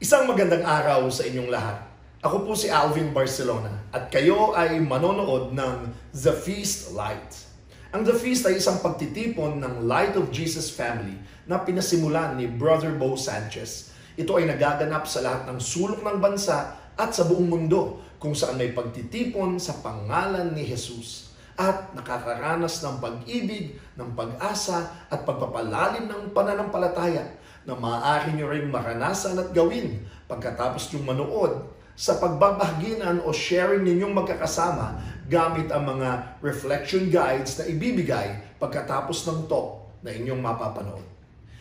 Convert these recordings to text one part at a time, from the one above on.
Isang magandang araw sa inyong lahat. Ako po si Alvin Barcelona at kayo ay manonood ng The Feast Light. Ang The Feast ay isang pagtitipon ng Light of Jesus Family na pinasimulan ni Brother Bo Sanchez. Ito ay nagaganap sa lahat ng sulok ng bansa at sa buong mundo kung saan may pagtitipon sa pangalan ni Jesus at nakakaranas ng pag-ibig, ng pag-asa at pagpapalalim ng pananampalataya na maaari nyo rin maranasan at gawin pagkatapos yung manood sa pagbabahaginan o sharing ninyong magkakasama gamit ang mga reflection guides na ibibigay pagkatapos ng talk na inyong mapapanood.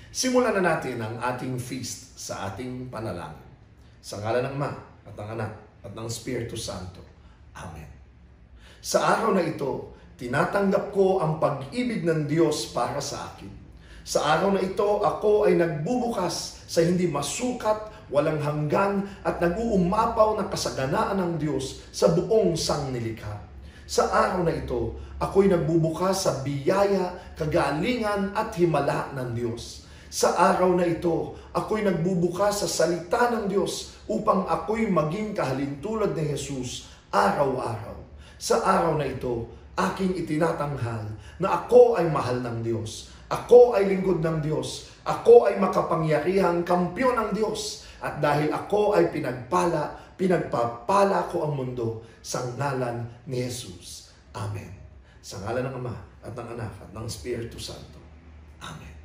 Simulan na natin ang ating feast sa ating panalangin. Sa ngalan ng Ama at ng Anak at ng Espiritu Santo. Amen. Sa araw na ito, tinatanggap ko ang pag-ibig ng Diyos para sa akin. Sa araw na ito, ako ay nagbubukas sa hindi masukat, walang hanggan at nag-uumapaw na kasaganaan ng Diyos sa buong sangnilikha. Sa araw na ito, ako'y nagbubukas sa biyaya, kagalingan at himala ng Diyos. Sa araw na ito, ako'y nagbubukas sa salita ng Diyos upang ako'y maging kahalintulad ni Jesus araw-araw. Sa araw na ito, aking itinatanghal na ako ay mahal ng Diyos. Ako ay lingkod ng Diyos. Ako ay makapangyarihang kampiyon ng Diyos. At dahil ako ay pinagpapala ko ang mundo sa ngalan ni Jesus. Amen. Sa ngalan ng Ama at ng Anak at ng Espiritu Santo. Amen.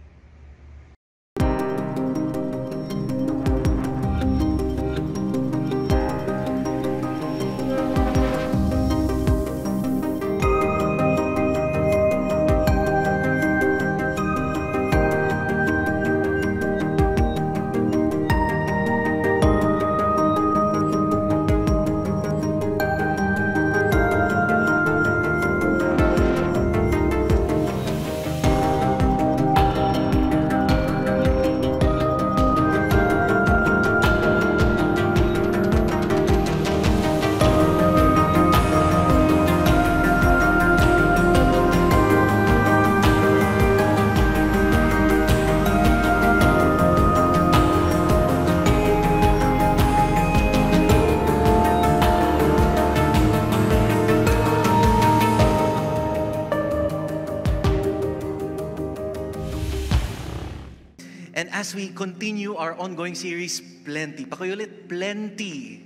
And as we continue our ongoing series, Plenty. Pakiyulit, Plenty.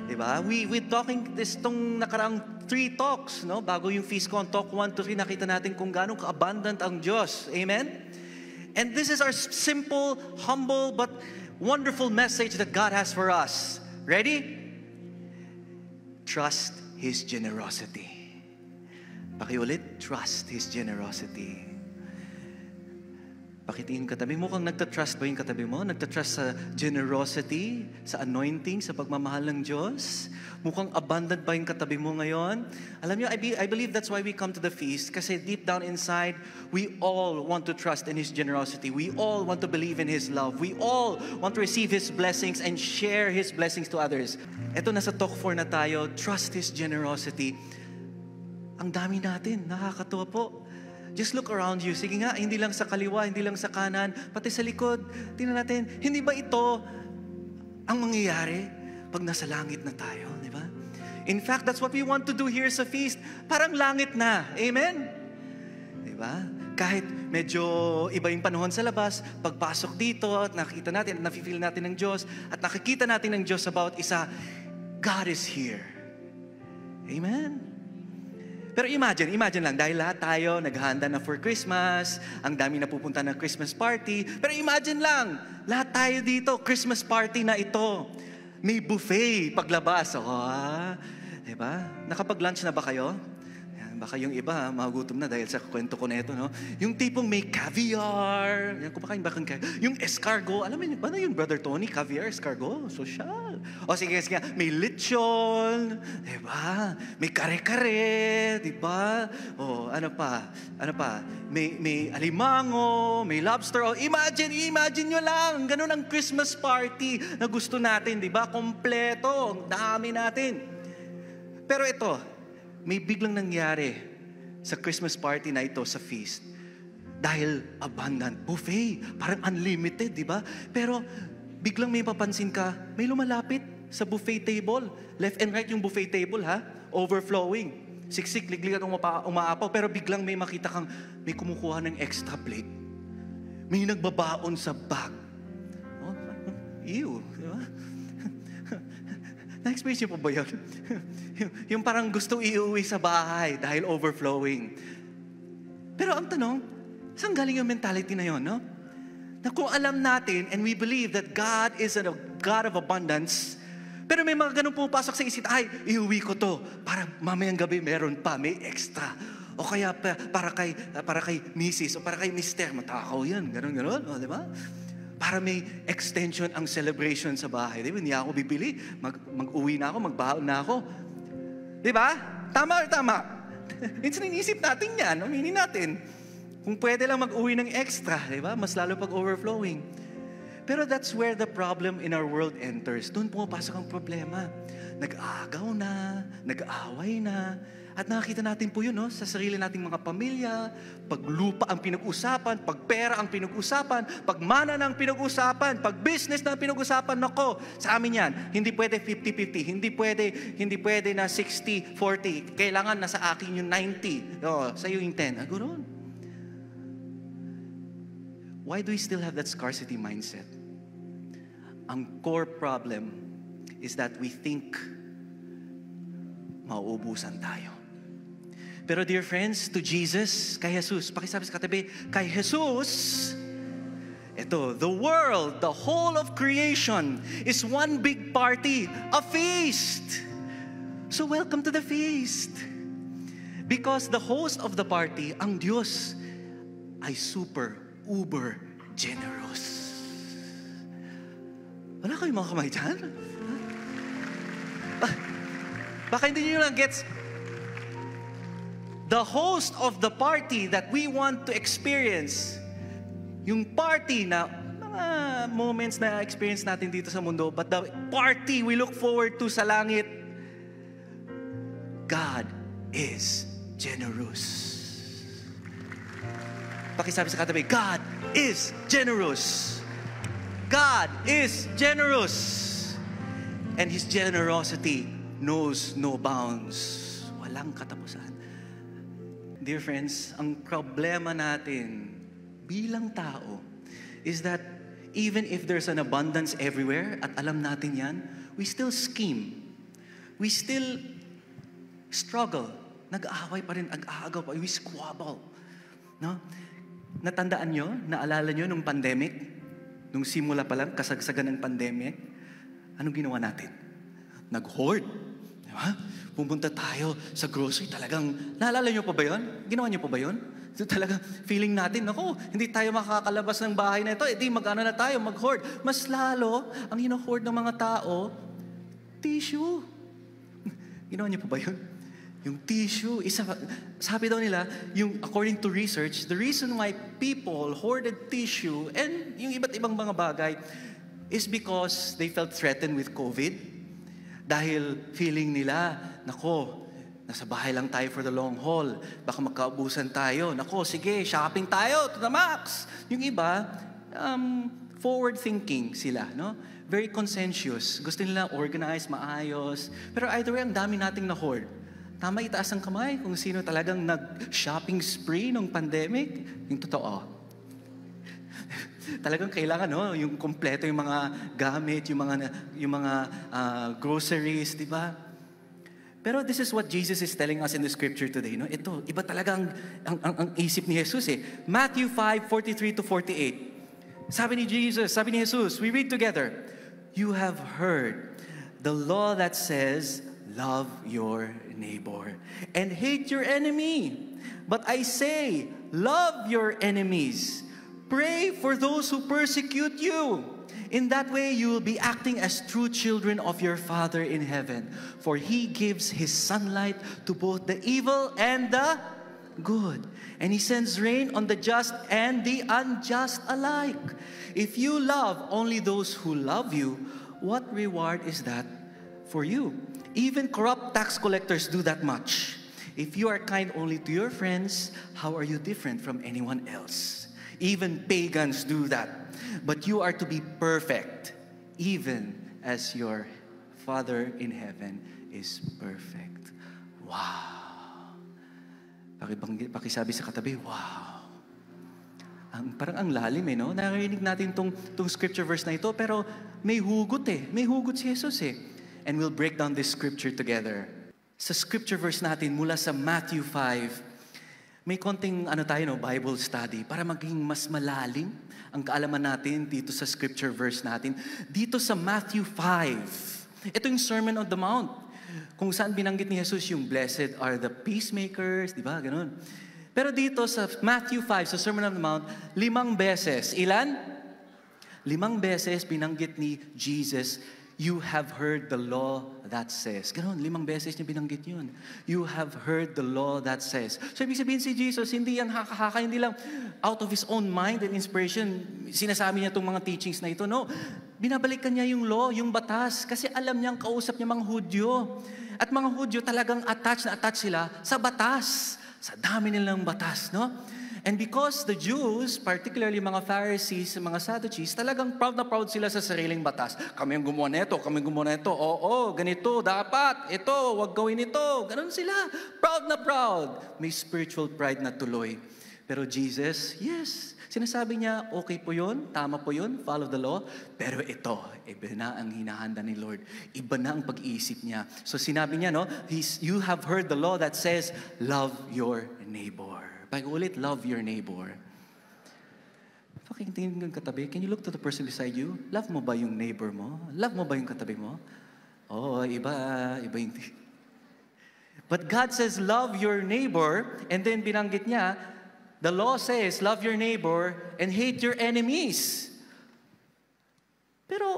Diba? We're talking itong nakaraang 3 talks, no? Bago yung feast ko, on talk 1 to 3, nakita natin kung gaano ka-abundant ang Diyos. Amen? And this is our simple, humble, but wonderful message that God has for us. Ready? Trust His generosity. Pakiyulit, trust His generosity. Pakitingin katabi mo, kung nagtatrust ba yung katabi mo? Nagtatrust sa generosity, sa anointing, sa pagmamahal ng Diyos? Mukhang abundant ba yung katabi mo ngayon? Alam niyo, I believe that's why we come to the feast. Kasi deep down inside, we all want to trust in His generosity. We all want to believe in His love. We all want to receive His blessings and share His blessings to others. Ito, nasa talk 4 na tayo, trust His generosity. Ang dami natin, nakakatuwa po. Just look around you. Sige nga, hindi lang sa kaliwa, hindi lang sa kanan, pati sa likod. Tingnan natin, hindi ba ito ang mangyayari pag nasa langit na tayo, di ba? In fact, that's what we want to do here sa feast. Parang langit na. Amen? Di ba? Kahit medyo iba yung panahon sa labas, pagpasok dito at nakikita natin, at nafe-feel natin ng Diyos, at nakikita natin ng Diyos about isa, God is here. Amen? Pero imagine lang, dahil lahat tayo naghahanda na for Christmas, ang dami na pupunta ng Christmas party, pero imagine lang, lahat tayo dito, Christmas party na ito. May buffet paglabas. Diba? Nakapag-lunch na ba kayo? Baka yung iba, magutom na dahil sa kwento ko na ito, no? Yung tipong may caviar. Yan, kumakain ba kang caviar? Yung escargot. Alam mo, ba na yun, Brother Tony? Caviar, escargot. Social. O sige, may lechon. Diba? May kare-kare. Diba? O, ano pa? May alimango. May lobster. O, imagine nyo lang. Ganun ang Christmas party na gusto natin. Diba? Kompleto. Ang dami natin. Pero ito, may biglang nangyari sa Christmas party na ito, sa feast. Dahil abundant. Buffet. Parang unlimited, di ba? Pero biglang may papansin ka, may lumalapit sa buffet table. Left and right yung buffet table, ha? Overflowing. Siksik, liglig at umaapaw. Pero biglang may makita kang may kumukuha ng extra plate. May nagbabaon sa bag. Oh, ew. Di ba? Na-experience niyo po ba yun? Yung parang gusto iuwi sa bahay dahil overflowing. Pero ang tanong, saan galing yung mentality na yun, no? Na kung alam natin and we believe that God is a God of abundance, pero may mga ganun pumapasok sa isip, ay, iuwi ko to para mamayang gabi meron pa, may extra. O kaya para kay Mrs. o para kay Mr. Matakaw yan, ganun, o, di ba? Para may extension ang celebration sa bahay. Di ba? Hindi ako bibili. Mag-uwi na ako, magbaon na ako. Di ba? Tama or tama? Minsan inisip natin yan. Aminin natin. Kung pwede lang mag-uwi ng extra, di ba? Mas lalo pag overflowing. Pero that's where the problem in our world enters. Doon pumapasok ang problema. Nag-aagaw na, nag-aaway na. At nakakita natin po yun, no? Sa sarili nating mga pamilya, pag lupa ang pinag-usapan, pag pera ang pinag-usapan, pag mana na ang pinag-usapan, pag business na ang pinag-usapan, nako, sa amin yan, hindi pwede 50-50, hindi pwede na 60-40, kailangan na sa akin yung 90, sa iyo yung 10. Ganoon. Why do we still have that scarcity mindset? Ang core problem is that we think mauubusan tayo. Pero dear friends, to Jesus, kay Jesus, pakisabi sa katabi, kay Jesus, ito, the world, the whole of creation is one big party, a feast. So welcome to the feast. Because the host of the party, ang Diyos, ay super, uber generous. Wala kayong mga kamay dyan? Baka hindi nyo lang gets. The host of the party that we want to experience, yung party na mga moments na experience natin dito sa mundo, but the party we look forward to sa langit, God is generous. Pakisabi sa katabi, God is generous. God is generous. And His generosity knows no bounds. Walang katapusan. Dear friends, ang problema natin bilang tao is that even if there's an abundance everywhere, at alam natin yan, we still scheme. We still struggle. Nag-aaway pa rin, nag-aagaw pa, we squabble. No? Natandaan nyo, naalala nyo nung pandemic, nung simula pa lang, kasagsagan ng pandemic, anong ginawa natin? Nag-hoard. Diba? Pumunta tayo sa grocery, talagang, naalala nyo pa ba yun? Ginawa nyo pa ba yun? So talagang feeling natin, naku, hindi tayo makakalabas ng bahay na ito, edi mag-ano na tayo, mag-hoard. Mas lalo, ang hino-hoard ng mga tao, tissue. Ginawa nyo pa ba yun? Yung tissue, sabi daw nila, yung according to research, the reason why people hoarded tissue and yung iba't ibang mga bagay is because they felt threatened with COVID. Dahil feeling nila, nako, nasa bahay lang tayo for the long haul. Baka magkaubusan tayo. Nako, sige, shopping tayo to the max. Yung iba, forward thinking sila, no? Very conscientious. Gusto nila organize, maayos. Pero either way, ang dami nating na-hoard. Tama, itaas ang kamay kung sino talagang nag-shopping spree nung pandemic. Yung totoo. Talagang kailangan, no, yung kompleto yung mga gamit, yung mga groceries, di ba? Pero this is what Jesus is telling us in the scripture today, no? Ito, iba talagang ang isip ni Jesus eh. Matthew 5:43-48. Sabi ni Jesus, we read together, "You have heard the law that says, love your neighbor and hate your enemy. But I say, love your enemies. Pray for those who persecute you. In that way, you will be acting as true children of your Father in heaven. For He gives His sunlight to both the evil and the good. And He sends rain on the just and the unjust alike. If you love only those who love you, what reward is that for you? Even corrupt tax collectors do that much. If you are kind only to your friends, how are you different from anyone else? Even pagans do that. But you are to be perfect, even as your Father in heaven is perfect. Wow! Pakisabi sa katabi, wow! Parang ang lalim no? Narinig natin tong scripture verse na ito, pero may hugot May hugot si Jesus And we'll break down this scripture together. Sa scripture verse natin mula sa Matthew 5, may konting Bible study para maging mas malalim ang kaalaman natin dito sa scripture verse natin. Dito sa Matthew 5, ito yung Sermon on the Mount, kung saan binanggit ni Jesus yung blessed are the peacemakers, di ba? Ganun. Pero dito sa Matthew 5, sa Sermon on the Mount, 5 beses. Ilan? 5 beses binanggit ni Jesus, you have heard the law that says. Ganon, 5 beses niya binanggit yun. You have heard the law that says. So, ibig sabihin si Jesus, hindi yan haka-haka, hindi lang out of His own mind and inspiration, sinasabi niya itong mga teachings na ito. No, binabalikan niya yung law, yung batas, kasi alam niyang kausap niya mga Hudyo. At mga Hudyo talagang attached sila sa batas. Sa dami nilang batas, no? And because the Jews, particularly mga Pharisees, mga Sadducees, talagang proud na proud sila sa sariling batas. Kami ang gumawa nito, kami ang gumawa nito. Oo, ganito, dapat. Ito, wag gawin ito. Ganon sila. Proud na proud. May spiritual pride na tuloy. Pero Jesus, yes, sinasabi niya, okay po yun, tama po yun, follow the law. Pero ito, iba na ang hinahanda ni Lord. Iba na ang pag-iisip niya. So sinabi niya, no, you have heard the law that says, love your neighbor. Pag-ulit, love your neighbor. Pakitingin ng katabi, can you look to the person beside you? Love mo ba yung neighbor mo? Love mo ba yung katabi mo? Oh, iba yung... But God says, love your neighbor, and then binanggit niya, the law says, love your neighbor and hate your enemies. Pero,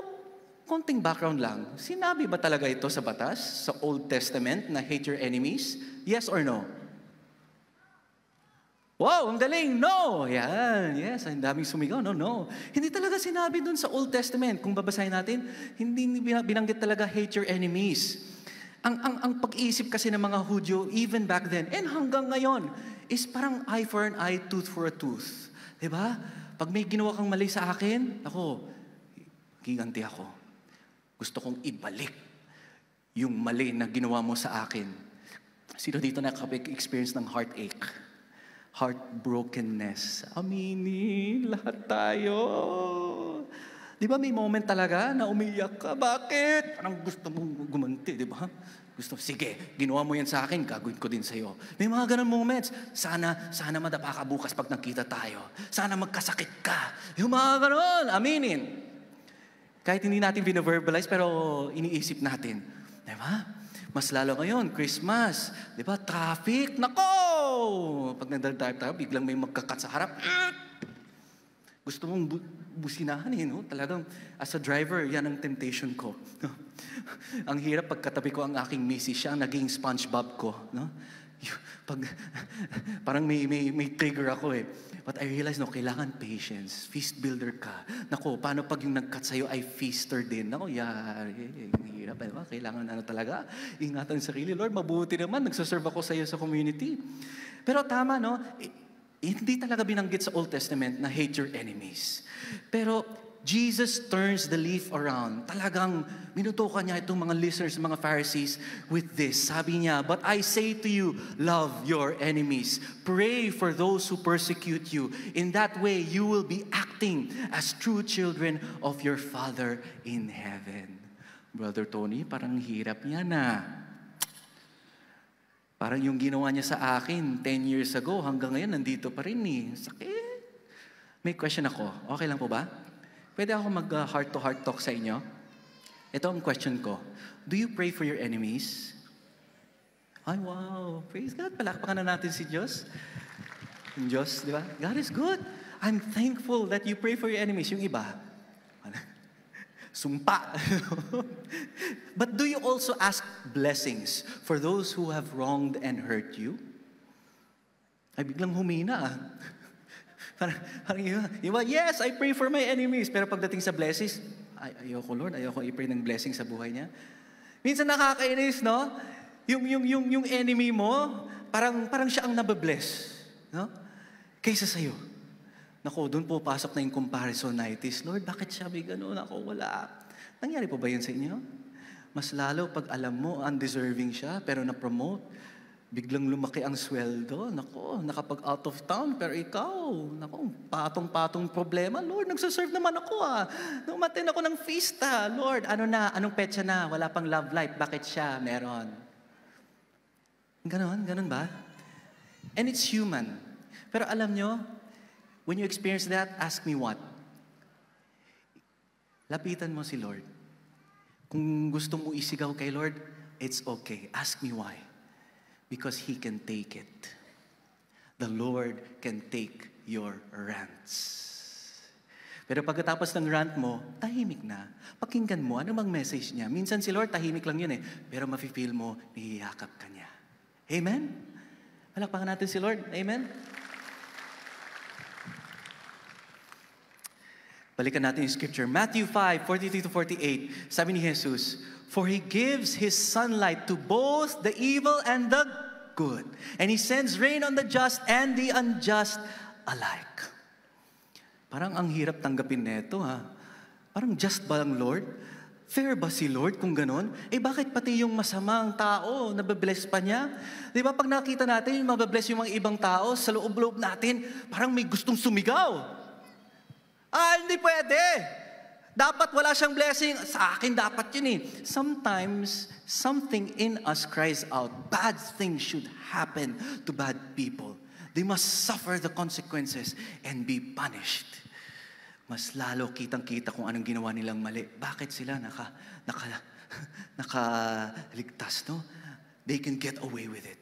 konting background lang, sinabi ba talaga ito sa batas, sa Old Testament, na hate your enemies? Yes or no? Wow, ang galing! No! Yan, yes, ang daming sumigaw. No. Hindi talaga sinabi dun sa Old Testament. Kung babasahin natin, hindi binanggit talaga hate your enemies. Ang pag-iisip kasi ng mga Hudyo, even back then, and hanggang ngayon, is parang eye for an eye, tooth for a tooth. Diba? Pag may ginawa kang mali sa akin, ako, giganti ako. Gusto kong ibalik yung mali na ginawa mo sa akin. Sino dito nakaka-experience ng heartache? Heartbrokenness. Aminin, lahat tayo. Di ba may moment talaga na umiyak ka? Bakit? Parang gusto mong gumanti, di ba? Gusto, sige, ginawa mo yan sa akin, gagawin ko din sa'yo. May mga ganun moments. Sana madapa ka bukas pag nakita tayo. Sana magkasakit ka. Yung mga ganun, aminin. Kahit hindi natin binaverbalize, pero iniisip natin. Di ba? Mas lalo ngayon, Christmas. Di ba? Traffic. Nako! Pag nagdadrive tayo, biglang may magkakat sa harap. Gusto mong businahan no? Talagang, as a driver, yan ang temptation ko. Ang hirap pagkatabi ko ang aking misis, siya ang naging SpongeBob ko. No? Parang may trigger ako But I realize, kailangan patience. Feast builder ka. Nako, paano pag yung nag-cut sa'yo ay feaster din? Nako, hirap. Diba? Kailangan talaga. Ingatan sarili. Lord, mabuti naman. Nagsaserve ako sa'yo sa community. Pero tama, no? Hindi talaga binanggit sa Old Testament na hate your enemies. Pero Jesus turns the leaf around. Talagang minutukan niya itong mga listeners, mga Pharisees with this. Sabi niya, but I say to you, love your enemies. Pray for those who persecute you. In that way, you will be acting as true children of your Father in heaven. Brother Tony, parang hirap niya na. Parang yung ginawa niya sa akin 10 years ago, hanggang ngayon nandito pa rin Sakit. May question ako. Okay lang po ba? Pwede ako mag-heart-to-heart talk sa inyo? Ito ang question ko. Do you pray for your enemies? Ay, wow. Praise God. Palakpakan na natin si Diyos. Yung Diyos, di ba? God is good. I'm thankful that you pray for your enemies. Yung iba, sumpa. But do you also ask blessings for those who have wronged and hurt you? Ay, biglang humina Parang yes, I pray for my enemies. Pero pagdating sa blessings, ayoko Lord, ayoko i-pray ng blessing sa buhay niya. Minsan nakakainis, no? Yung enemy mo, parang siya ang nababless, no? Kaysa sa'yo. Naku, doon po pasok na yung comparisonitis. Lord, bakit siya may ganun? Ako, wala. Nangyari po ba yun sa inyo? Mas lalo pag alam mo, undeserving siya, pero na-promote, biglang lumaki ang sweldo. Naku, nakapag out of town, pero ikaw, naku, patong-patong problema. Lord, nagsaserve naman ako Nung umattend ako ng feast Lord, anong petsa na? Wala pang love life. Bakit siya meron? Ganon ba? And it's human. Pero alam nyo, when you experience that, ask me what? Lapitan mo si Lord. Kung gusto mo isigaw kay Lord, it's okay. Ask me why. Because He can take it. The Lord can take your rants. Pero pagkatapos ng rant mo, tahimik na. Pakinggan mo, ano bang message niya? Minsan si Lord, tahimik lang yun pero mafe-feel mo, nihiyakap ka niya. Amen? Palakpakan natin si Lord. Amen? Balikan natin yung scripture. Matthew 5:43-48. Sabi ni Jesus, "For He gives His sunlight to both the evil and the good. And He sends rain on the just and the unjust alike." Parang ang hirap tanggapin neto Parang just ba ang Lord? Fair ba si Lord kung ganon? Bakit pati yung masamang tao, nababless pa niya? Di ba pag nakita natin, mababless yung mga ibang tao, sa loob-loob natin, parang may gustong sumigaw. Hindi pwede. Dapat wala siyang blessing. Sa akin dapat yun Sometimes, something in us cries out, bad things should happen to bad people. They must suffer the consequences and be punished. Mas lalo kitang-kita kung anong ginawa nilang mali. Bakit sila nakaligtas, no? They can get away with it.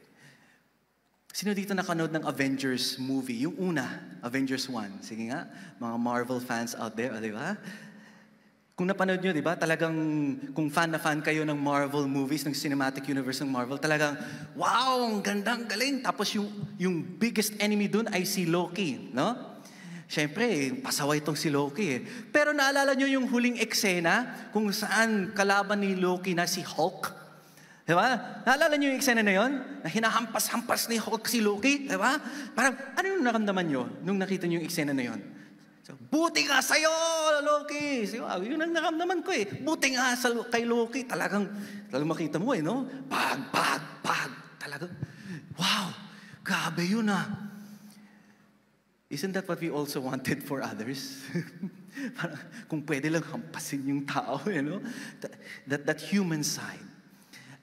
Sino dito nakanood ng Avengers movie? Yung una, Avengers 1. Sige nga, mga Marvel fans out there, di ba? Kung napanood nyo, di ba? Talagang, kung fan na fan kayo ng Marvel movies, ng cinematic universe ng Marvel, talagang, wow, ang gandang galing. Tapos yung biggest enemy dun ay si Loki, no? Siyempre, pasaway itong si Loki Pero naalala nyo yung huling eksena kung saan kalaban ni Loki na si Hulk? Diba? Naalala niyo yung eksena na yun? Na hinahampas-hampas ni Hulk si Loki? Diba? Parang, ano yung naramdaman nyo nung nakita niyo yung eksena na yun? So, buti nga sa'yo, Loki! So, yun ang naramdaman ko Buti nga kay Loki. Talagang makita mo no? Pag! Talagang, wow! Grabe yun Isn't that what we also wanted for others? Parang, kung pwede lang hampasin yung tao, that human side.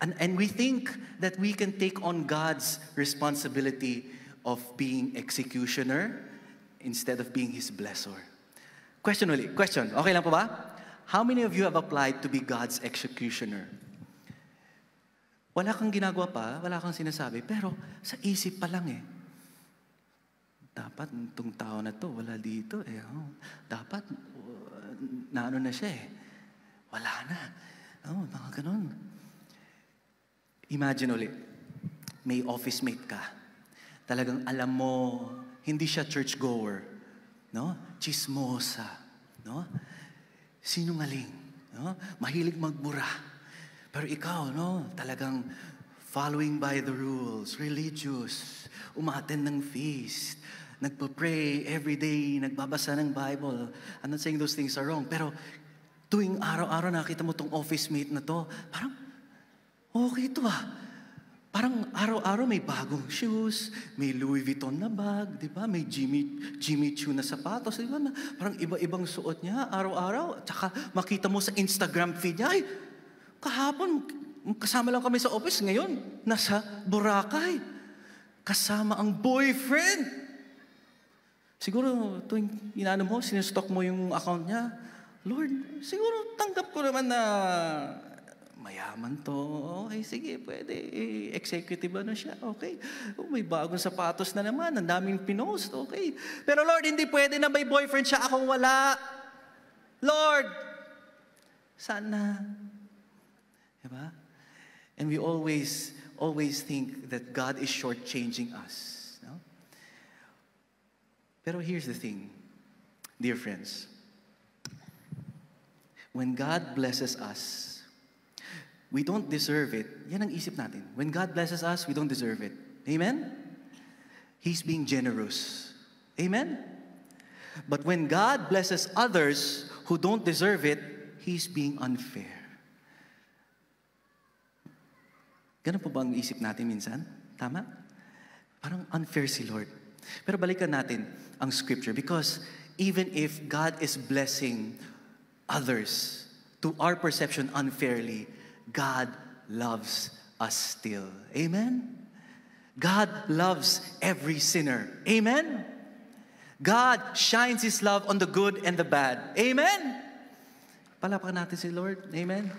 And we think that we can take on God's responsibility of being executioner instead of being His blessor. Question. Okay lang po ba? How many of you have applied to be God's executioner? Wala kang ginagawa pa, wala kang sinasabi, pero sa isip pa lang Dapat itong tao na to, wala dito Dapat, naano na siya Wala na. Mga ganun. Imagine ulit, may office mate ka. Talagang alam mo, hindi siya churchgoer, no? Chismosa, no? Sinungaling, no? Mahilig magbura. Pero ikaw, no? Talagang following by the rules, religious, umattend ng feast, nagpa-pray every day, nagbabasa ng Bible. I'm not saying those things are wrong, pero tuwing araw-araw nakita mo tong office mate na to, parang okay ito Parang araw-araw may bagong shoes, may Louis Vuitton na bag, di ba? May Jimmy Choo na sapatos, di ba? Parang iba-ibang suot niya araw-araw. Tsaka makita mo sa Instagram feed niya, kahapon, kasama lang kami sa office, ngayon, nasa Boracay. Kasama ang boyfriend. Siguro, tuwing inaano mo, sinestock mo yung account niya, Lord, siguro tanggap ko naman na mayaman to. Okay, sige, pwede. Executive siya. Okay. May bagong sapatos na naman. Ang daming pinost. Okay. Pero Lord, hindi pwede na may boyfriend siya. Akong wala. Lord, sana. Diba? And we always think that God is shortchanging us. No? Pero here's the thing, dear friends. When God blesses us, we don't deserve it. Yan ang isip natin. When God blesses us, we don't deserve it. Amen? He's being generous. Amen? But when God blesses others who don't deserve it, He's being unfair. Ganun po ba ang isip natin minsan? Tama? Parang unfair si Lord. Pero balikan natin ang scripture because even if God is blessing others to our perception unfairly, God loves us still. Amen? God loves every sinner. Amen? God shines His love on the good and the bad. Amen? Palapakan natin si Lord. Amen?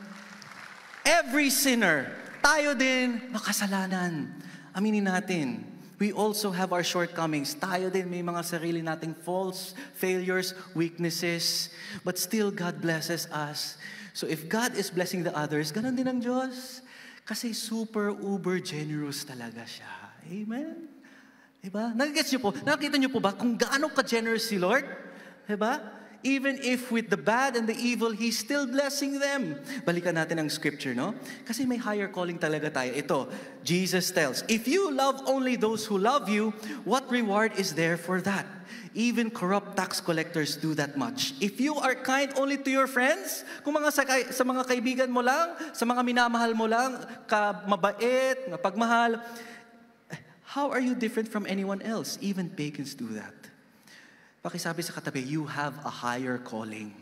Every sinner, tayo din makasalanan. Aminin natin. We also have our shortcomings. Tayo din may mga sarili nating faults, failures, weaknesses. But still, God blesses us. So if God is blessing the others, ganun din ang Diyos. Kasi super, uber generous talaga siya. Amen? Diba? Nakikita niyo po ba kung gaano ka-generous si Lord? Diba? Even if with the bad and the evil, He's still blessing them. Balikan natin ang scripture, no? Kasi may higher calling talaga tayo. Ito, Jesus tells, if you love only those who love you, what reward is there for that? Even corrupt tax collectors do that much. If you are kind only to your friends, kung sa mga kaibigan mo lang, sa mga minamahal mo lang, mabait, mapagmahal, how are you different from anyone else? Even pagans do that. Pakisabi sa katabi, you have a higher calling.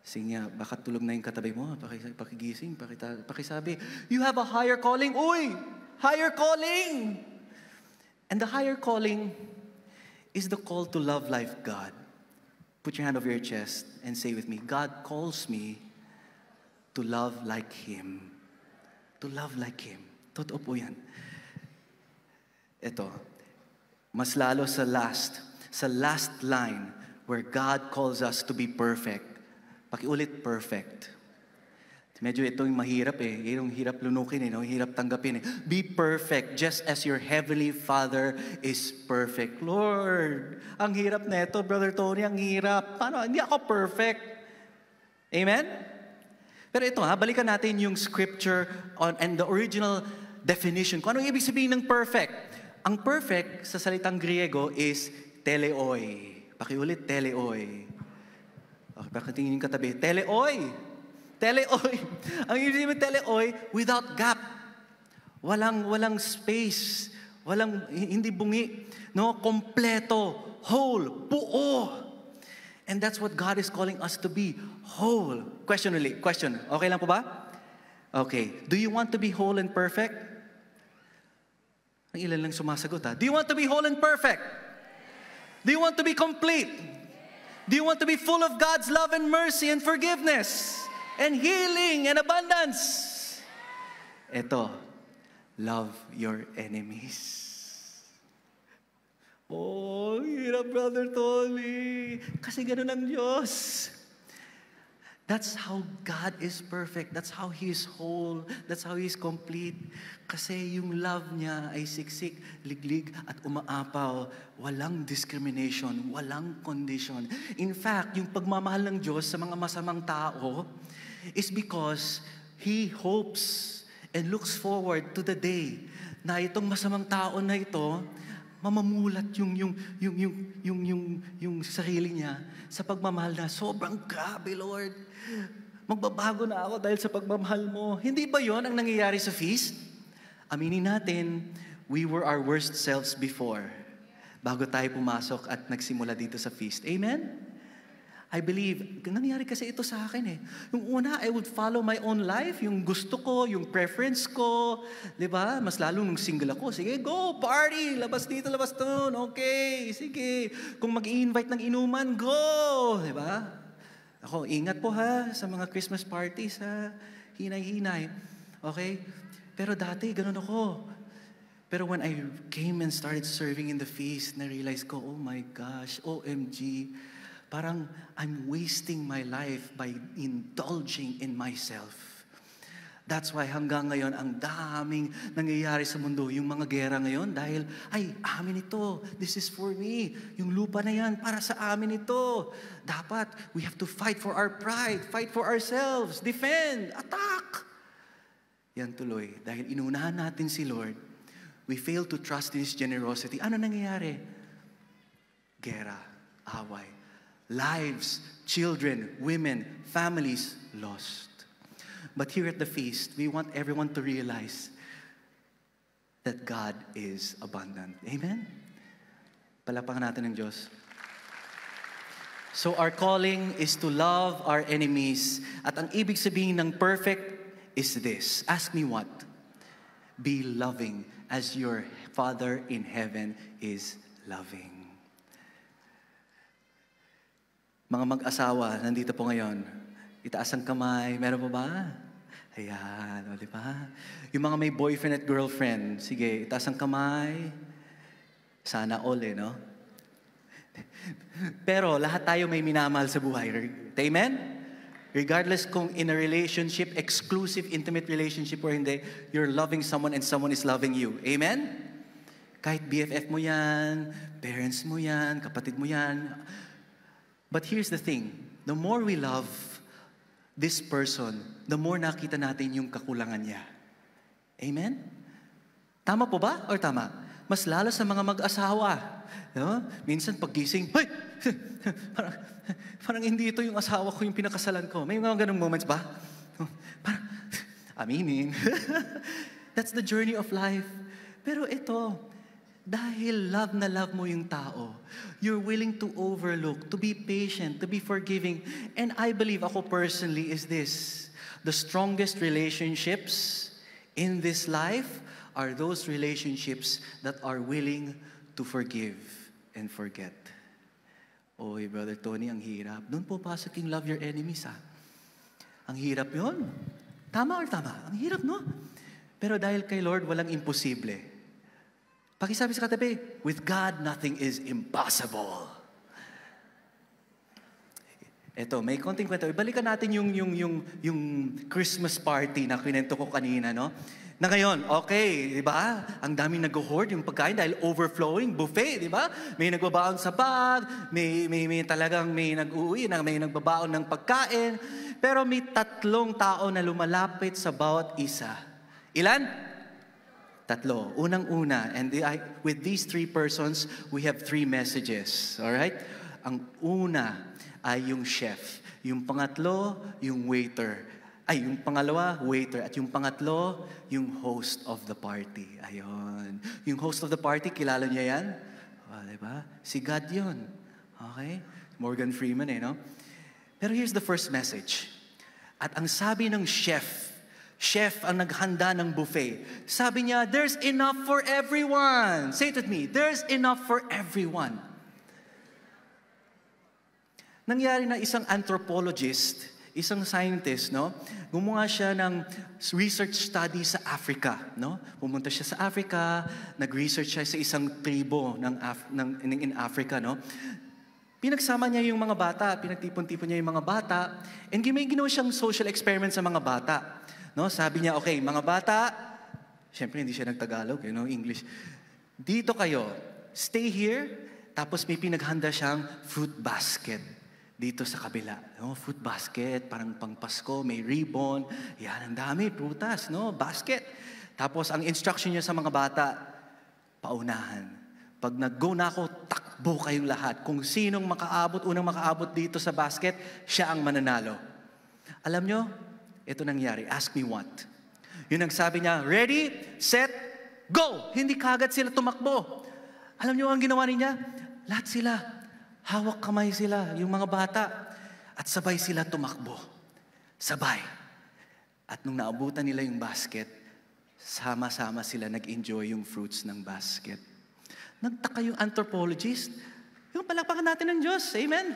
Sige nga, baka tulog na yung katabi mo. Pakigising, pakisabi, you have a higher calling. Uy! Higher calling! And the higher calling is the call to love life God. Put your hand over your chest and say with me, God calls me to love like Him. To love like Him. Totoo po yan. Ito, mas lalo sa last line where God calls us to be perfect. Pakiulit, perfect. Medyo itong mahirap yung hirap lunukin no? Hirap tanggapin Be perfect just as your heavenly Father is perfect. Lord, ang hirap neto, Brother Tony, ang hirap. Paano? Hindi ako perfect. Amen? Pero ito balikan natin yung scripture and the original definition. Kung anong ibig sabihin ng perfect? Ang perfect sa salitang Griego is teleoi. Pakiulit, teleoi. Okay, pakitingin yung katabi. Teleoi. Teleoi. Ang ibig sabihin teleoi, without gap. Walang space. Hindi bungi. No, kompleto, whole, buo. And that's what God is calling us to be, whole. Question. Okay lang po ba? Okay. Do you want to be whole and perfect? Ang ilan lang sumasagot Do you want to be whole and perfect? Do you want to be complete? Do you want to be full of God's love and mercy and forgiveness and healing and abundance? Ito, love your enemies. Oh, hirap, Brother Tolly. Kasi ganun ang Diyos. That's how God is perfect. That's how He is whole. That's how He is complete. Kasi yung love niya ay siksik, liglig, at umaapaw. Walang discrimination, walang condition. In fact, yung pagmamahal ng Diyos sa mga masamang tao is because He hopes and looks forward to the day na itong masamang tao na ito mamamulat yung sarili niya sa pagmamahal na sobrang grabe, Lord. Magbabago na ako dahil sa pagmamahal mo. Hindi ba yon ang nangyayari sa feast? Aminin natin, we were our worst selves before bago tayo pumasok at nagsimula dito sa feast. Amen? I believe, nangyari kasi ito sa akin Yung una, I would follow my own life, yung gusto ko, yung preference ko, di ba? Mas lalo nung single ako, sige, go, party, labas dito, labas doon, okay, sige. Kung mag-i-invite ng inuman, go, di ba? Ako, ingat po sa mga Christmas parties hinay-hinay, okay? Pero dati, ganun ako. Pero when I came and started serving in the feast, na-realize ko, oh my gosh, OMG, parang I'm wasting my life by indulging in myself. That's why hanggang ngayon, ang daming nangyayari sa mundo. Yung mga gera ngayon, dahil, amin ito. This is for me. Yung lupa na yan, para sa amin ito. Dapat, we have to fight for our pride, fight for ourselves, defend, attack. Yan tuloy. Dahil inunahan natin si Lord, we fail to trust in His generosity, ano nangyayari? Gera, away, lives, children, women, families lost. But here at the feast, we want everyone to realize that God is abundant. Amen? Palapakan natin ng Diyos. So our calling is to love our enemies. At ang ibig sabihin ng perfect is this. Ask me what? Be loving as your Father in heaven is loving. Mga mag-asawa, nandito po ngayon. Itaas ang kamay. Meron po ba? Ayan, o di ba? Yung mga may boyfriend at girlfriend, sige, itaas ang kamay. Sana all no? Pero lahat tayo may minamahal sa buhay. Amen? Regardless kung in a relationship, exclusive, intimate relationship or hindi, you're loving someone and someone is loving you. Amen? Kahit BFF mo yan, parents mo yan, kapatid mo yan. But here's the thing. The more we love this person, the more nakita natin yung kakulangan niya. Amen? Tama po ba? Or tama? Mas lalo sa mga mag-asawa. No? Minsan paggising, hey! parang hindi ito yung asawa ko, yung pinakasalan ko. May mga ganung moments ba? Parang, aminin. That's the journey of life. Pero ito, dahil love na love mo yung tao, you're willing to overlook, to be patient, to be forgiving. And I believe, ako personally, is this. The strongest relationships in this life are those relationships that are willing to forgive and forget. Oy, Brother Tony, ang hirap. Doon po pasok yung love your enemies, Ang hirap yun. Tama or tama? Ang hirap, no? Pero dahil kay Lord, walang imposible. Pakisabi sa katabi, with God, nothing is impossible. Eto, may konting kwento. Ibalikan natin yung Christmas party na kinento ko kanina, no? Na ngayon, okay, di ba? Ang daming nag-hoard yung pagkain dahil overflowing, buffet, di ba? May nagbabaon sa bag, may talagang may nag-uwi, may nagbabaon ng pagkain. Pero may 3 tao na lumalapit sa bawat isa. Ilan? 3. Unang-una, and with these 3 persons, we have 3 messages. Alright? Ang una ay yung chef. Yung pangatlo, yung waiter. Ay, yung pangalawa, waiter. At yung pangatlo, yung host of the party. Ayun. Yung host of the party, kilala niya yan? Diba? Si God yun. Okay? Morgan Freeman no? Pero here's the first message. At ang sabi ng chef ang naghanda ng buffet. Sabi niya, there's enough for everyone. Say it with me, there's enough for everyone. Nangyari na isang anthropologist, isang scientist, no? Gumawa siya ng research study sa Africa, no? Pumunta siya sa Africa, nag-research siya sa isang tribo in Africa, no? Pinagsama niya yung mga bata, pinagtipon-tipon niya yung mga bata, and may ginawa siyang social experiment sa mga bata. No? Sabi niya, okay, mga bata, syempre hindi siya nagtagalog, English. Dito kayo, stay here, tapos may pinaghanda siyang fruit basket. Dito sa kabila, fruit basket, parang pang Pasko, may ribbon, yan, ang dami, prutas, basket. Tapos ang instruction niya sa mga bata, paunahan. Pag nag-go na ako, takbo kayong lahat. Kung sinong unang makaabot dito sa basket, siya ang mananalo. Alam nyo, ito nangyari. Ask me what? Yun ang sabi niya, ready, set, go! Hindi kagad sila tumakbo. Alam nyo ang ginawa niya? Lahat sila. Hawak kamay sila, yung mga bata. At sabay sila tumakbo. Sabay. At nung naabutan nila yung basket, sama-sama sila nag-enjoy yung fruits ng basket. Nagtaka yung anthropologist. Yung palakpakan natin ng Diyos. Amen?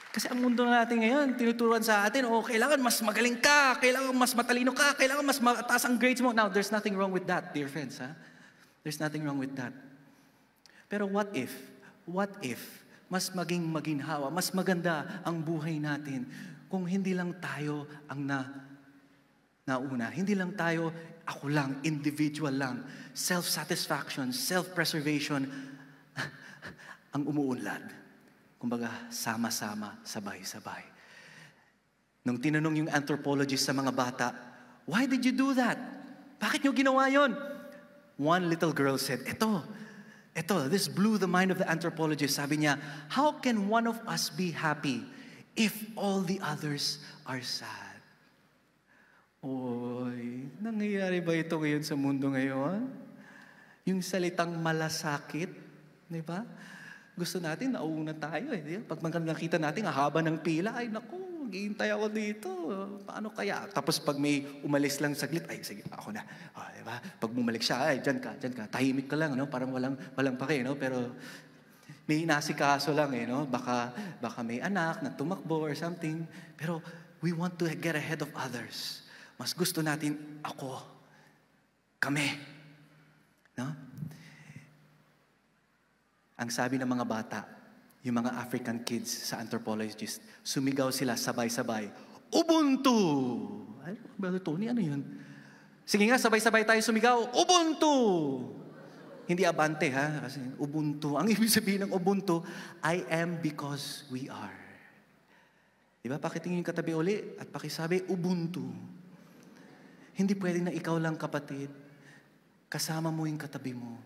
Kasi ang mundo natin ngayon, tinuturuan sa atin, kailangan mas magaling ka, kailangan mas matalino ka, kailangan mas mataas ang grades mo. Now, there's nothing wrong with that, dear friends. There's nothing wrong with that. Pero what if mas maging maginhawa, mas maganda ang buhay natin kung hindi lang tayo ang nauna. Hindi lang tayo, ako lang, individual lang. Self-satisfaction, self-preservation, ang umuunlad. Kumbaga, sama-sama, sabay-sabay. Nung tinanong yung anthropologist sa mga bata, why did you do that? Bakit nyo ginawa yon? One little girl said, ito, this blew the mind of the anthropologist. Sabi niya, how can one of us be happy if all the others are sad? Oy, nangyayari ba ito ngayon sa mundo ngayon? Yung salitang malasakit, di ba? Gusto natin, nauna tayo eh. Pag nakita natin, haba ng pila, ay naku, maghihintay ako dito. Paano kaya? Tapos pag may umalis lang saglit, ay sige, ako na. Diba? Pag bumalik siya, ay dyan ka. Tahimik ka lang, no? Parang walang pake, no? Pero may inasikaso lang, eh, no? Baka may anak na tumakbo or something. Pero we want to get ahead of others. Mas gusto natin, ako, kami. No? Ang sabi ng mga bata, yung mga African kids sa anthropologist, sumigaw sila sabay-sabay, Ubuntu! Ay, Brother Tony, ano yun? Sige nga, sabay-sabay tayo sumigaw, Ubuntu! Hindi abante, ha? Kasi Ubuntu. Ang ibig sabihin ng Ubuntu, I am because we are. Diba? Pakitingin yung katabi uli at pakisabi, Ubuntu. Hindi pwede na ikaw lang, kapatid. Kasama mo yung katabi mo.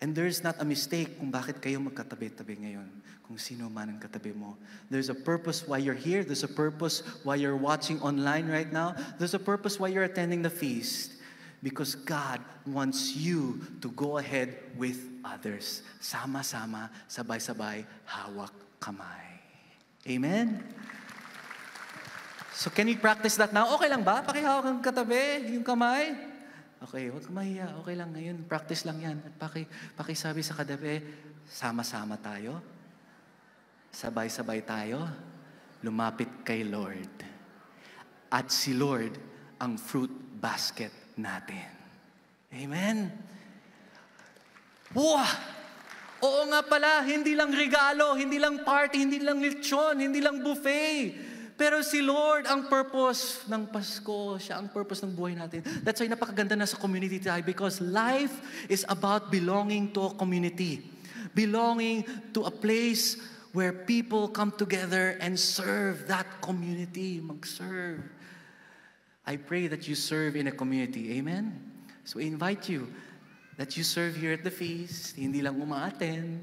And there's not a mistake kung bakit kayo magkatabi-tabi ngayon. Kung sino man ang katabi mo. There's a purpose why you're here. There's a purpose why you're watching online right now. There's a purpose why you're attending the feast. Because God wants you to go ahead with others. Sama-sama, sabay-sabay, hawak kamay. Amen? So can we practice that now? Okay lang ba? Pakihawak ang katabi, yung kamay. Okay, huwag mahiya. Okay lang ngayon. Practice lang yan. At pakisabi sa katabi, sama-sama tayo. Sabay-sabay tayo. Lumapit kay Lord. At si Lord ang fruit basket natin. Amen? Wow! Oo nga pala, hindi lang regalo, hindi lang party, hindi lang lechon, hindi lang buffet. Pero si Lord ang purpose ng Pasko. Siya ang purpose ng buhay natin. That's why napakaganda na sa community tayo because life is about belonging to a community. Belonging to a place where people come together and serve that community. Mag-serve. I pray that you serve in a community. Amen? So I invite you that you serve here at the feast. Hindi lang uma-attend.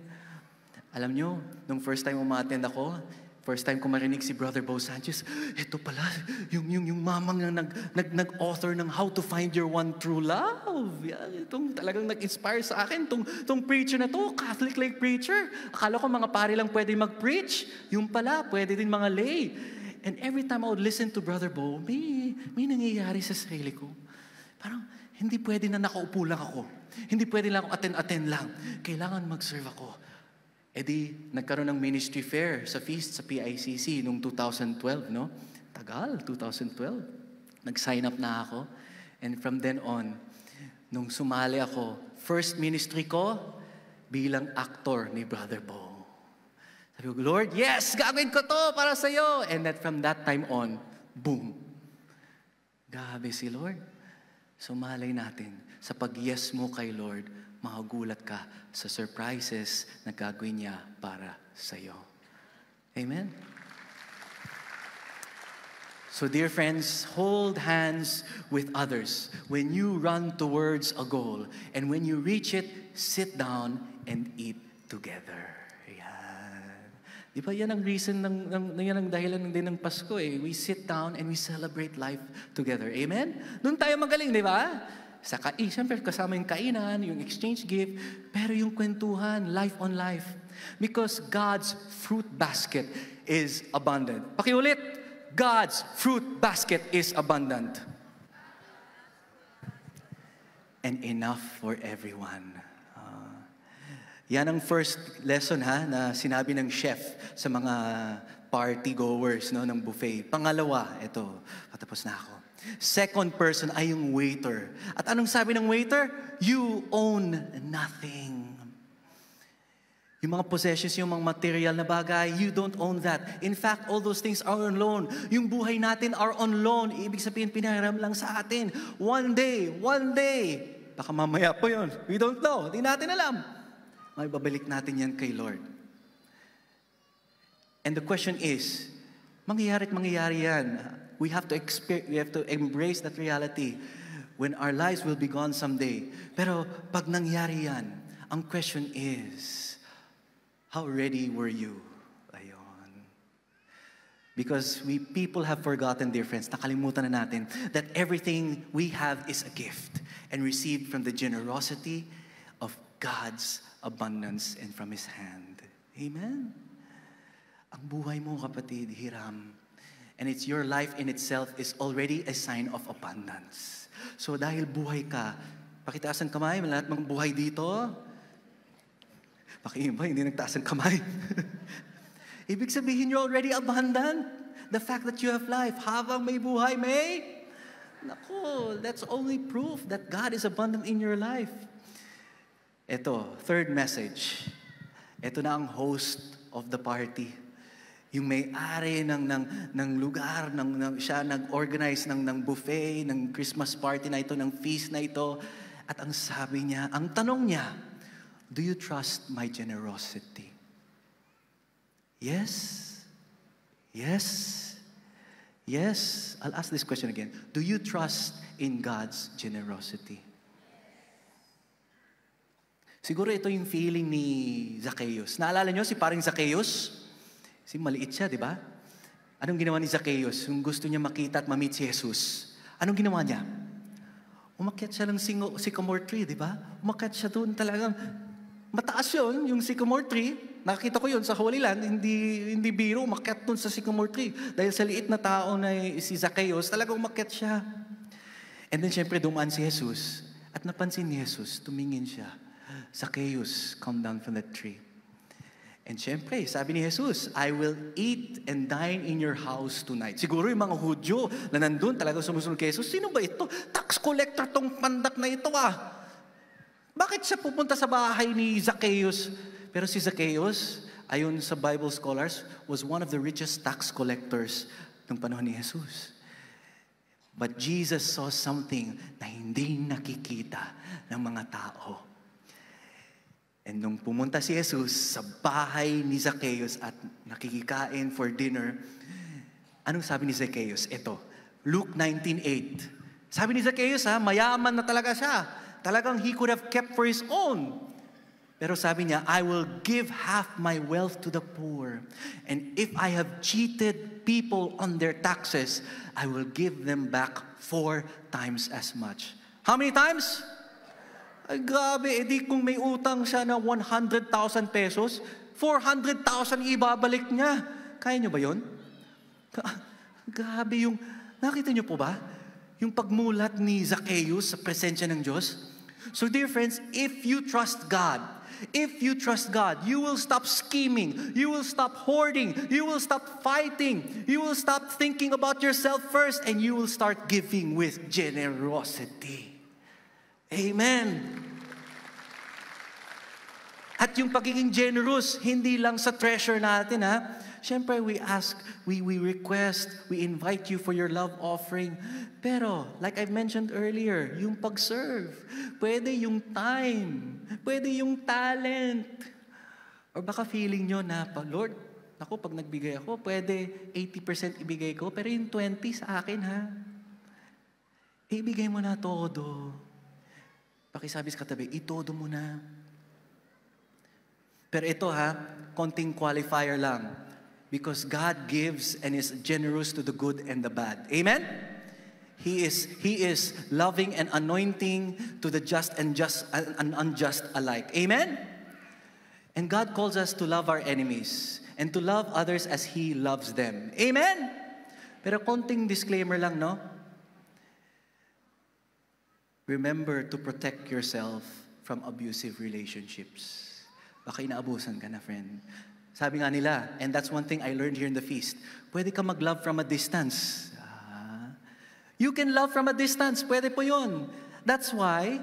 Alam nyo, nung first time uma-attend ako, first time ko marinig si Brother Bo Sanchez, ito pala, yung mamang na nag-author ng How to Find Your One True Love. Yan, itong talagang nag-inspire sa akin. Itong preacher na to, Catholic-like preacher. Akala ko mga pari lang pwede mag-preach. Yung pala, pwede din mga lay. And every time I would listen to Brother Bo, may nangyayari sa sarili ko. Parang, hindi pwede na nakaupo lang ako. Hindi pwede lang ako attend lang. Kailangan mag-serve ako. E di, nagkaroon ng ministry fair sa feast sa PICC noong 2012, no? Tagal, 2012. Nag-sign up na ako. And from then on, nung sumali ako, first ministry ko, bilang actor ni Brother Bo. Sabi ko, Lord, yes, gagawin ko to para sa'yo. And that from that time on, boom. Grabe si Lord. Sumalay natin sa pag-yes mo kay Lord, magugulat ka sa surprises na gagawin niya para sa'yo. Amen? So dear friends, hold hands with others when you run towards a goal. And when you reach it, sit down and eat together. Yan. Di ba yan ang reason, yan ang dahilan din ng Pasko eh. We sit down and we celebrate life together. Amen? Doon tayo magaling, di ba? Siyempre kasama yung kainan, yung exchange gift, pero yung kwentuhan, life on life. Because God's fruit basket is abundant. Pakiulit, God's fruit basket is abundant. And enough for everyone. Yan ang first lesson na sinabi ng chef sa mga party goers no, ng buffet. Pangalawa, ito, patapos na ako. Second person ay yung waiter. At anong sabi ng waiter? You own nothing. Yung mga possessions, yung mga material na bagay, you don't own that. In fact, all those things are on loan. Yung buhay natin are on loan. Ibig sabihin, pinahiram lang sa atin. One day, baka mamaya po yun. We don't know. Di natin alam. May babalik natin yan kay Lord. And the question is, mangyayari yan. We have to embrace that reality. when our lives will be gone someday. Pero pag nangyari yan, ang question is, how ready were you? Ayon. Because people have forgotten, dear friends, nakalimutan na natin, that everything we have is a gift and received from the generosity of God's abundance and from His hand. Amen? Ang buhay mo, kapatid, hiram. And it's your life in itself is already a sign of abundance. So dahil buhay ka, pakitaas ang kamay, lahat ng buhay dito. Pakiiba, hindi nagtaas ang kamay. Ibig sabihin, you're already abundant. The fact that you have life, habang may buhay, may? Naku, that's only proof that God is abundant in your life. Ito, third message. Ito na ang host of the party. Yung may-ari ng lugar, siya nag-organize ng buffet, ng Christmas party na ito, ng feast na ito. At ang sabi niya, ang tanong niya, do you trust my generosity? Yes. Yes. Yes. I'll ask this question again. Do you trust in God's generosity? Siguro ito yung feeling ni Zacchaeus. Naalala niyo si paring Zacchaeus? Si maliit siya, di ba? Anong ginawa ni Zacchaeus? Yung gusto niya makita at ma-meet si Jesus. Anong ginawa niya? Umakyat siya ng sycamore tree, di ba? Umakyat siya doon talagang mataas yun, yung sycamore tree. Nakita ko yun sa Holy Land, hindi biro, umakyat doon sa sycamore tree. Dahil sa liit na tao na si Zacchaeus, talagang umakyat siya. And then syempre dumaan si Jesus. At napansin ni Jesus, tumingin siya. Zacchaeus, come down from that tree. And syempre, sabi ni Jesus, I will eat and dine in your house tonight. Siguro yung mga Hudyo na nandun talagang sumusunod kay Jesus, sino ba ito? Tax collector tong pandak na ito Bakit siya pupunta sa bahay ni Zacchaeus? Pero si Zacchaeus, ayon sa Bible scholars, was one of the richest tax collectors ng panahon ni Jesus. But Jesus saw something na hindi nakikita ng mga tao. And nung pumunta si Jesus sa bahay ni Zacchaeus at nakikikain for dinner, anong sabi ni Zacchaeus? Ito, Luke 19:8. Sabi ni Zacchaeus, mayaman na talaga siya. Talagang he could have kept for his own. Pero sabi niya, I will give half my wealth to the poor. And if I have cheated people on their taxes, I will give them back 4 times as much. How many times? Ay, grabe, edi kung may utang siya na 100,000 pesos, 400,000 ibabalik niya. Kaya niyo ba yun? Grabe yung, nakita niyo po ba? Yung pagmulat ni Zacchaeus sa presensya ng Diyos. So dear friends, if you trust God, you will stop scheming, you will stop hoarding, you will stop fighting, you will stop thinking about yourself first, and you will start giving with generosity. Amen. At yung pagiging generous, hindi lang sa treasure natin, Siyempre, we ask, we request, we invite you for your love offering. Pero, like I mentioned earlier, yung pag-serve, pwede yung time, pwede yung talent. Or baka feeling nyo na, Lord, ako, pag nagbigay ako, pwede 80% ibigay ko, pero yung 20% sa akin, ibigay mo na todo. Pakisabi sa katabi, itodo mo na. Pero ito konting qualifier lang. Because God gives and is generous to the good and the bad. Amen? He is loving and anointing to the just and unjust alike. Amen? And God calls us to love our enemies and to love others as He loves them. Amen? Pero konting disclaimer lang, no? Remember to protect yourself from abusive relationships. Baka inaabusan ka na, friend. Sabi nga nila, and that's one thing I learned here in the feast, pwede ka mag-love from a distance. You can love from a distance. Pwede po yun. That's why,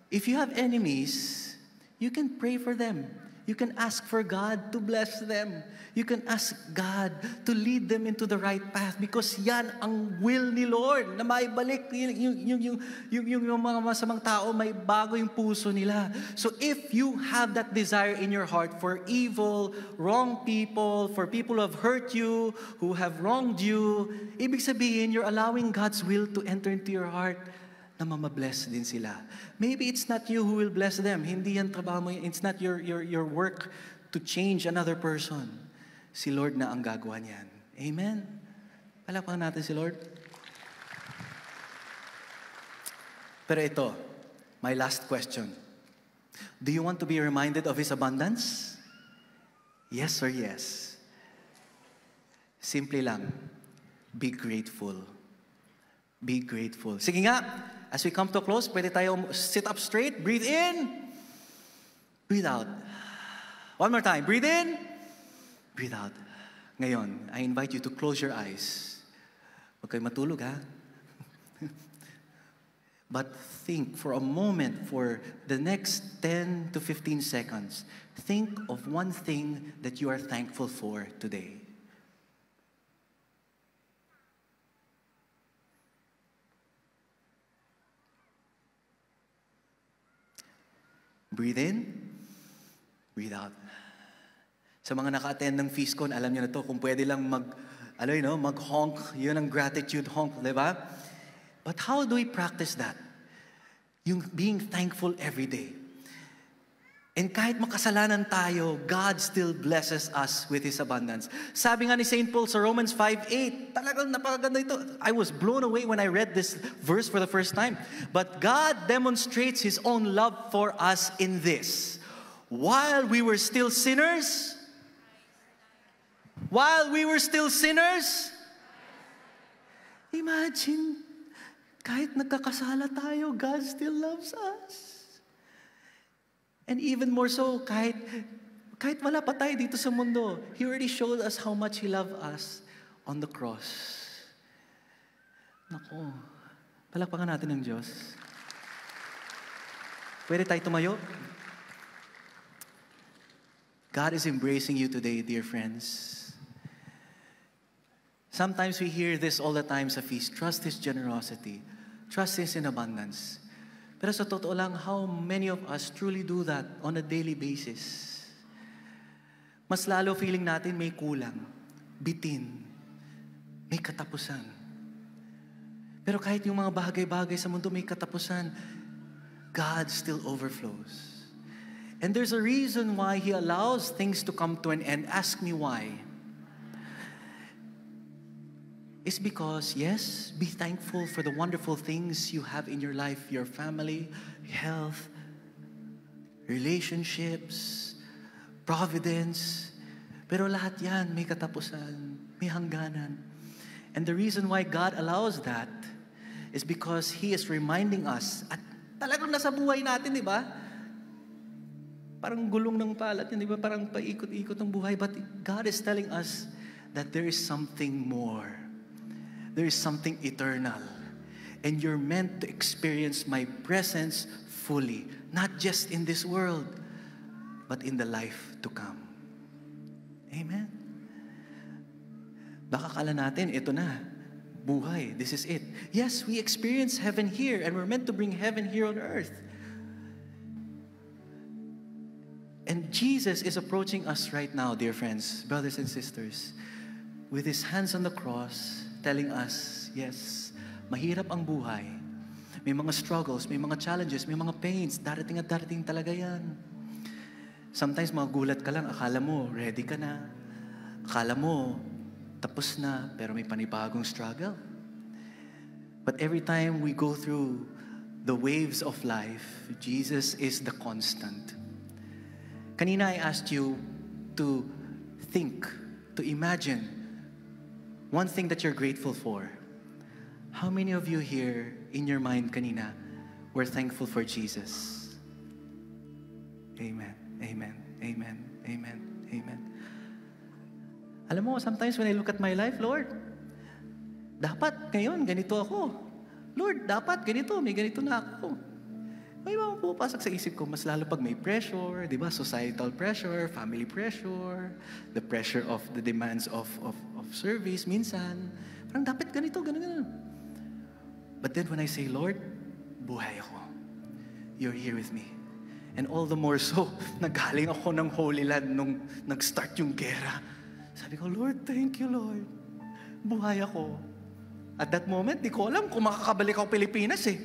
if you have enemies, you can pray for them. You can ask for God to bless them. You can ask God to lead them into the right path because yan ang will ni Lord na maibalik yung mga masamang tao, may bago yung puso nila. So if you have that desire in your heart for evil, wrong people, for people who have hurt you, who have wronged you, ibig sabihin you're allowing God's will to enter into your heart. na mamabless din sila. Maybe it's not you who will bless them. Hindi yan trabaho mo. It's not your work to change another person. Si Lord na ang gagawa niyan. Amen? Palakpakan natin si Lord. Pero ito, my last question. Do you want to be reminded of His abundance? Yes or yes? Simple lang. Be grateful. Be grateful. Sige nga, as we come to a close, pwede tayo sit up straight, breathe in, breathe out. One more time, breathe in, breathe out. Ngayon, I invite you to close your eyes. Huwag kayo matulog, ha? But think for a moment, for the next 10 to 15 seconds, think of one thing that you are thankful for today. Breathe in, breathe out. Sa mga naka-attend ng FeastCon, alam niyo na to, kung pwede lang mag-honk, yun ang gratitude honk, di ba? But how do we practice that? Yung being thankful every day. And kahit makasalanan tayo, God still blesses us with His abundance. Sabi nga ni St. Paul sa Romans 5:8, talagang napakaganda ito. I was blown away when I read this verse for the first time. But God demonstrates His own love for us in this. While we were still sinners, imagine, kahit nagkakasala tayo, God still loves us. And even more so, kahit wala pa tayo dito sa mundo, He already showed us how much He loved us on the cross. Naku, palakpakan natin ng Diyos. Pwede tayo tumayo? God is embracing you today, dear friends. Sometimes we hear this all the time sa feast. Trust His generosity. Trust His in abundance. Pero sa totoo lang, how many of us truly do that on a daily basis? Mas lalo feeling natin may kulang, bitin, may katapusan. Pero kahit yung mga bagay-bagay sa mundo may katapusan, God still overflows. And there's a reason why He allows things to come to an end. Ask me why. It's because, yes, be thankful for the wonderful things you have in your life, your family, health, relationships, providence. Pero lahat yan may katapusan, may hangganan. And the reason why God allows that is because He is reminding us, at talagang nasa buhay natin, di ba? Parang gulong ng palat, di ba? Parang paikot-ikot ng buhay. But God is telling us that there is something more. There is something eternal. And you're meant to experience my presence fully. Not just in this world, but in the life to come. Amen. Baka kala natin, ito na. Buhay. This is it. Yes, we experience heaven here, and we're meant to bring heaven here on earth. And Jesus is approaching us right now, dear friends, brothers and sisters, with His hands on the cross, telling us, yes, mahirap ang buhay. May mga struggles, may mga challenges, may mga pains. Darating at darating talaga yan. Sometimes magugulat ka lang, akala mo, ready ka na. Akala mo, tapos na, pero may panibagong struggle. But every time we go through the waves of life, Jesus is the constant. Kanina I asked you to think, to imagine, one thing that you're grateful for. How many of you here, in your mind kanina, were thankful for Jesus? Amen, amen, amen, amen, amen. Alam mo, sometimes when I look at my life, Lord, dapat ngayon, ganito ako. Lord, dapat ganito, may ganito na ako. May mga pupasok sa isip ko, mas lalo pag may pressure, di ba? Societal pressure, family pressure, the pressure of the demands of service, minsan. Parang dapat ganito, ganun. But then when I say, Lord, buhay ako. You're here with me. And all the more so, nagaling ako ng Holy Land nung nag-start yung gera. Sabi ko, Lord, thank you, Lord. Buhay ako. At that moment, di ko alam kung makakabalik ako Pilipinas eh.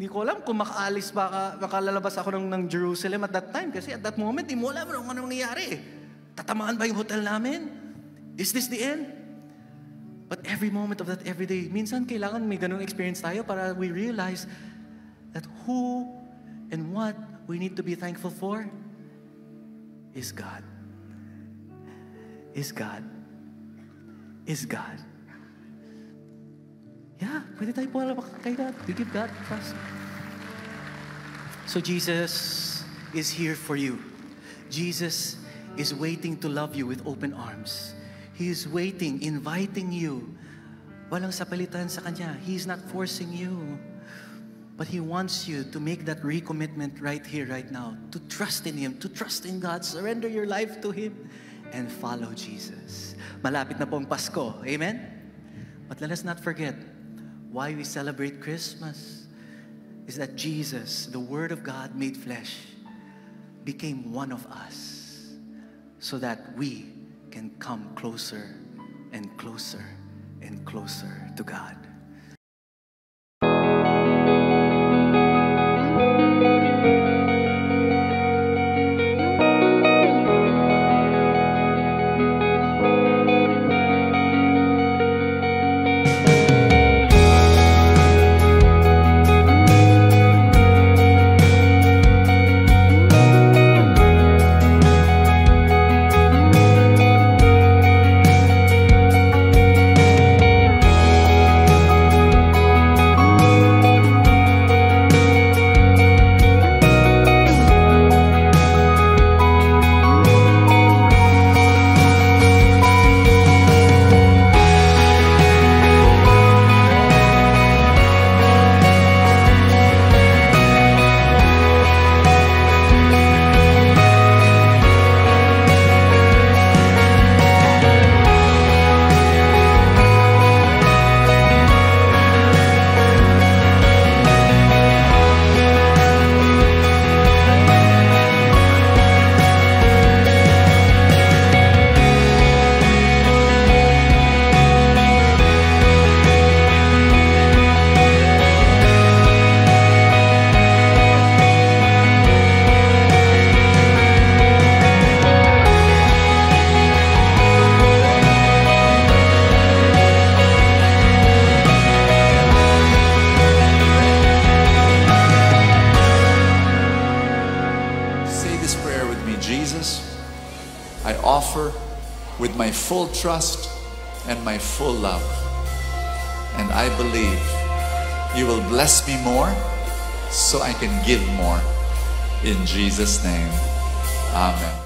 Hindi ko alam kung makaalis makalalabas ako ng Jerusalem at that time. Kasi at that moment, di mo alam kung ano mangyayari. Tatamaan ba yung hotel namin? Is this the end? But every moment of that everyday, minsan kailangan may ganung experience tayo para we realize that who and what we need to be thankful for is God. Is God. Is God. Yeah, pwede tayo po kay God. We give God trust. So Jesus is here for you. Jesus is waiting to love you with open arms. He is waiting, inviting you. Walang sapalitan sa Kanya. He is not forcing you. But He wants you to make that recommitment right here, right now. To trust in Him, to trust in God. Surrender your life to Him and follow Jesus. Malapit na po ang Pasko. Amen? But let us not forget, why we celebrate Christmas is that Jesus, the Word of God made flesh, became one of us so that we can come closer and closer and closer to God. I offer with my full trust and my full love. And I believe you will bless me more so I can give more. In Jesus' name, amen.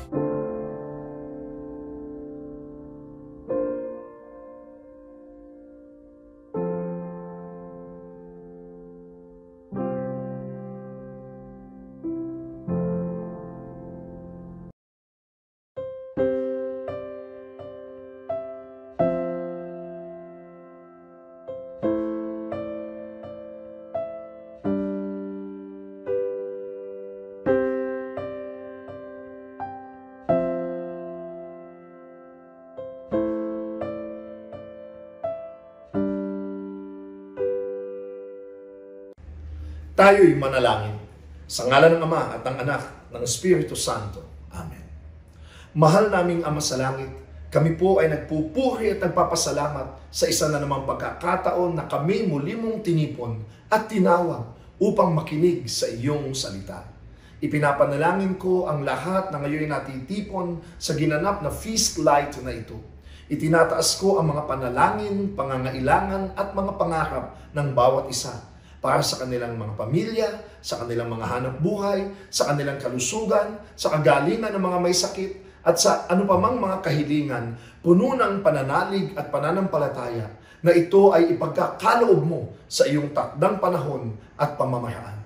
Tayo'y manalangin. Sa ngalan ng Ama at ng Anak, ng Espiritu Santo. Amen. Mahal naming Ama sa langit, kami po ay nagpupuri at nagpapasalamat sa isa na namang pagkakataon na kami muli mong tinipon at tinawag upang makinig sa iyong salita. Ipinapanalangin ko ang lahat na ngayon natitipon sa ginanap na feast light na ito. Itinataas ko ang mga panalangin, pangangailangan at mga pangarap ng bawat isa para sa kanilang mga pamilya, sa kanilang mga hanap buhay, sa kanilang kalusugan, sa kagalingan ng mga may sakit, at sa anupamang mga kahilingan, puno ng pananalig at pananampalataya na ito ay ipagkakaloob mo sa iyong takdang panahon at pamamaraan.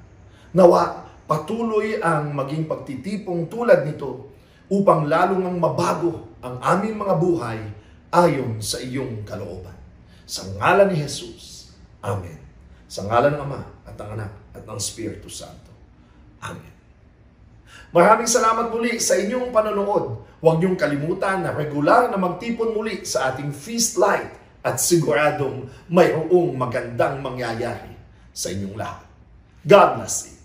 Nawa, patuloy ang maging pagtitipong tulad nito upang lalong mabago ang aming mga buhay ayon sa iyong kalooban. Sa ngalan ni Jesus. Amen. Sa ngalan ng Ama at ng Anak at ng Espiritu Santo. Amen. Maraming salamat muli sa inyong panonood. Huwag niyong kalimutan na regular na magtipon muli sa ating feast light at siguradong mayroong magandang mangyayari sa inyong lahat. God bless you.